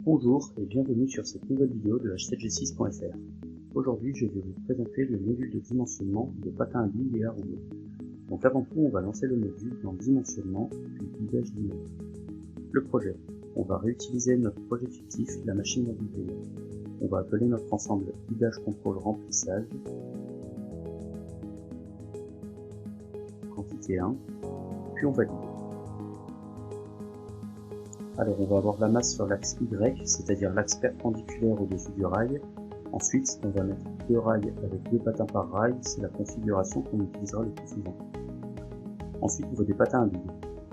Bonjour et bienvenue sur cette nouvelle vidéo de h7g6.fr. Aujourd'hui je vais vous présenter le module de dimensionnement de patins à billes et à rouleaux. Donc avant tout on va lancer le module dans dimensionnement puis guidage dynamique. Le projet, on va réutiliser notre projet fictif, la machine mobile player. On va appeler notre ensemble guidage contrôle remplissage, quantité 1, puis on valide. Alors on va avoir la masse sur l'axe Y, c'est-à-dire l'axe perpendiculaire au-dessus du rail. Ensuite, on va mettre 2 rails avec 2 patins par rail, c'est la configuration qu'on utilisera le plus souvent. Ensuite, on veut des patins à billes.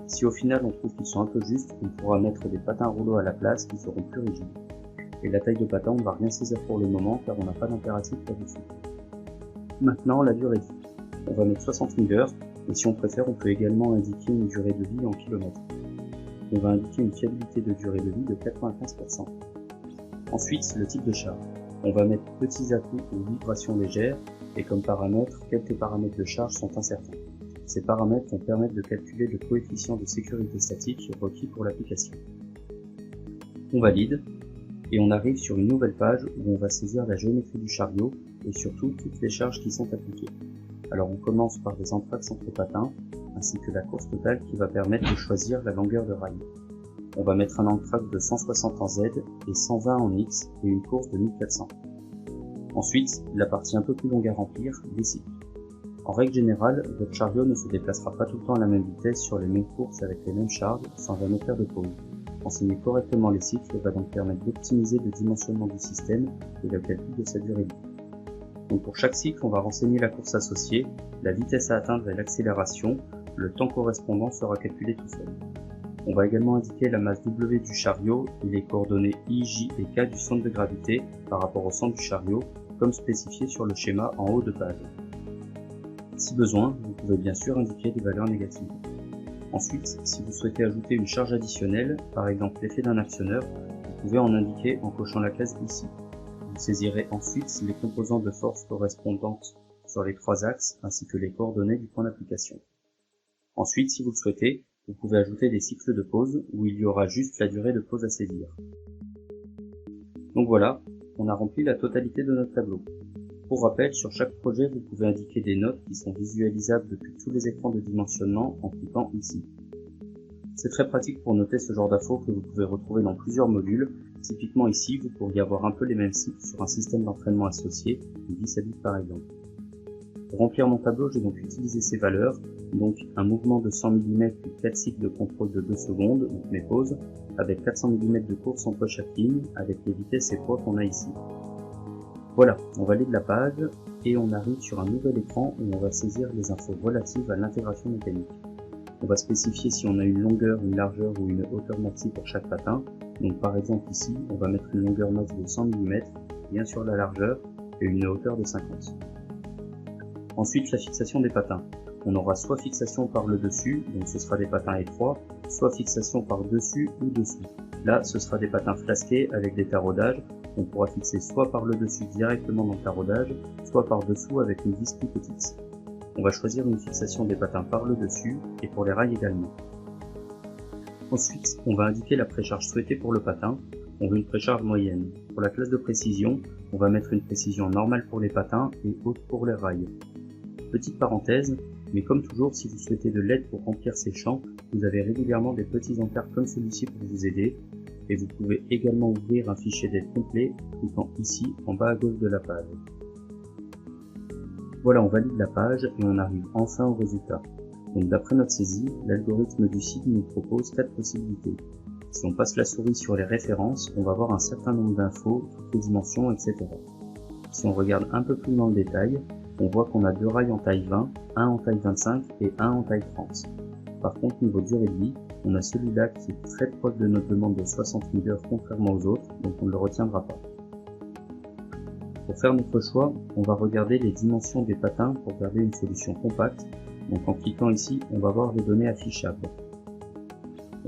Si au final on trouve qu'ils sont un peu justes, on pourra mettre des patins rouleaux à la place qui seront plus rigides. Et la taille de patin, on ne va rien saisir pour le moment car on n'a pas d'impératif là-dessus. Maintenant, la durée de vie. On va mettre 60 000 heures, et si on préfère, on peut également indiquer une durée de vie en kilomètres. On va indiquer une fiabilité de durée de vie de 95%. Ensuite, le type de charge. On va mettre petits à-coups ou vibrations légères, et comme paramètres, quelques paramètres de charge sont incertains. Ces paramètres vont permettre de calculer le coefficient de sécurité statique requis pour l'application. On valide, et on arrive sur une nouvelle page où on va saisir la géométrie du chariot, et surtout toutes les charges qui sont appliquées. Alors on commence par des entraxes entre patins, ainsi que la course totale qui va permettre de choisir la longueur de rail. On va mettre un entraxe de 160 en Z et 120 en X et une course de 1400. Ensuite, la partie un peu plus longue à remplir, les cycles. En règle générale, votre chariot ne se déplacera pas tout le temps à la même vitesse sur les mêmes courses avec les mêmes charges sans jamais faire de pause. Enseigner correctement les cycles va donc permettre d'optimiser le dimensionnement du système et le calcul de sa durée de vie. Donc pour chaque cycle, on va renseigner la course associée, la vitesse à atteindre et l'accélération. Le temps correspondant sera calculé tout seul. On va également indiquer la masse W du chariot et les coordonnées I, J et K du centre de gravité par rapport au centre du chariot, comme spécifié sur le schéma en haut de page. Si besoin, vous pouvez bien sûr indiquer des valeurs négatives. Ensuite, si vous souhaitez ajouter une charge additionnelle, par exemple l'effet d'un actionneur, vous pouvez en indiquer en cochant la case ici. Vous saisirez ensuite les composants de force correspondantes sur les 3 axes ainsi que les coordonnées du point d'application. Ensuite, si vous le souhaitez, vous pouvez ajouter des cycles de pause où il y aura juste la durée de pause à saisir. Donc voilà, on a rempli la totalité de notre tableau. Pour rappel, sur chaque projet, vous pouvez indiquer des notes qui sont visualisables depuis tous les écrans de dimensionnement en cliquant ici. C'est très pratique pour noter ce genre d'infos que vous pouvez retrouver dans plusieurs modules. Typiquement ici, vous pourriez avoir un peu les mêmes cycles sur un système d'entraînement associé, le 10 à 10 par exemple. Pour remplir mon tableau, j'ai donc utilisé ces valeurs, donc un mouvement de 100 mm puis 4 cycles de contrôle de 2 secondes, donc mes pauses, avec 400 mm de course entre chaque ligne, avec les vitesses et poids qu'on a ici. Voilà, on valide la page, et on arrive sur un nouvel écran où on va saisir les infos relatives à l'intégration mécanique. On va spécifier si on a une longueur, une largeur ou une hauteur maxi pour chaque patin. Donc par exemple ici, on va mettre une longueur max de 100 mm, bien sûr la largeur, et une hauteur de 50. Ensuite, la fixation des patins. On aura soit fixation par le dessus, donc ce sera des patins étroits, soit fixation par dessus ou dessous. Là, ce sera des patins flasqués avec des taraudages. On pourra fixer soit par le dessus directement dans le taraudage, soit par dessous avec une vis plus petite. On va choisir une fixation des patins par le dessus et pour les rails également. Ensuite, on va indiquer la précharge souhaitée pour le patin. On veut une précharge moyenne. Pour la classe de précision, on va mettre une précision normale pour les patins et haute pour les rails. Petite parenthèse, mais comme toujours, si vous souhaitez de l'aide pour remplir ces champs, vous avez régulièrement des petits encarts comme celui-ci pour vous aider, et vous pouvez également ouvrir un fichier d'aide complet en cliquant ici en bas à gauche de la page. Voilà, on valide la page et on arrive enfin au résultat. Donc d'après notre saisie, l'algorithme du site nous propose 4 possibilités. Si on passe la souris sur les références, on va voir un certain nombre d'infos, toutes les dimensions, etc. Si on regarde un peu plus dans le détail, on voit qu'on a 2 rails en taille 20, un en taille 25 et un en taille 30. Par contre, niveau durée de vie, on a celui-là qui est très proche de notre demande de 60 000 heures contrairement aux autres, donc on ne le retiendra pas. Pour faire notre choix, on va regarder les dimensions des patins pour garder une solution compacte. Donc en cliquant ici, on va voir les données affichables.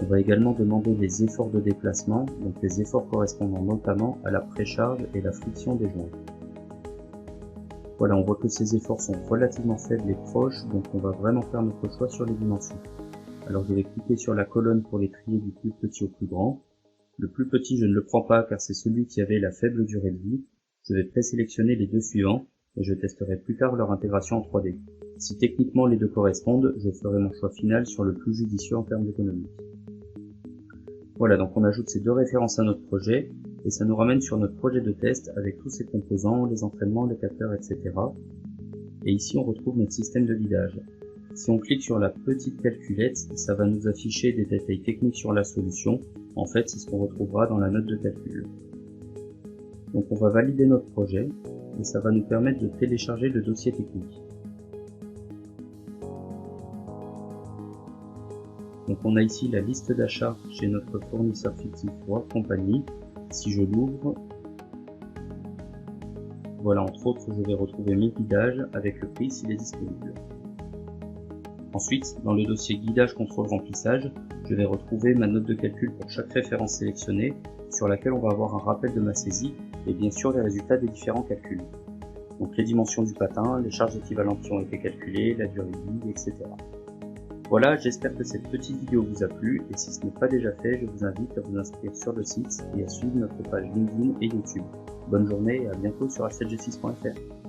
On va également demander les efforts de déplacement, donc les efforts correspondant notamment à la précharge et la friction des joints. Voilà, on voit que ces efforts sont relativement faibles et proches, donc on va vraiment faire notre choix sur les dimensions. Alors je vais cliquer sur la colonne pour les trier du plus petit au plus grand. Le plus petit, je ne le prends pas car c'est celui qui avait la faible durée de vie. Je vais présélectionner les deux suivants et je testerai plus tard leur intégration en 3D. Si techniquement les deux correspondent, je ferai mon choix final sur le plus judicieux en termes d'économie. Voilà, donc on ajoute ces deux références à notre projet et ça nous ramène sur notre projet de test avec tous ses composants, les entraînements, les capteurs, etc. Et ici on retrouve notre système de guidage. Si on clique sur la petite calculette, ça va nous afficher des détails techniques sur la solution. En fait, c'est ce qu'on retrouvera dans la note de calcul. Donc on va valider notre projet et ça va nous permettre de télécharger le dossier technique. Donc on a ici la liste d'achat chez notre fournisseur fictif World Company. Si je l'ouvre, voilà, entre autres, je vais retrouver mes guidages avec le prix s'il est disponible. Ensuite, dans le dossier guidage contrôle remplissage, je vais retrouver ma note de calcul pour chaque référence sélectionnée, sur laquelle on va avoir un rappel de ma saisie et bien sûr les résultats des différents calculs. Donc les dimensions du patin, les charges équivalentes qui ont été calculées, la durée de vie, etc. Voilà, j'espère que cette petite vidéo vous a plu et si ce n'est pas déjà fait, je vous invite à vous inscrire sur le site et à suivre notre page LinkedIn et YouTube. Bonne journée et à bientôt sur h7g6.fr.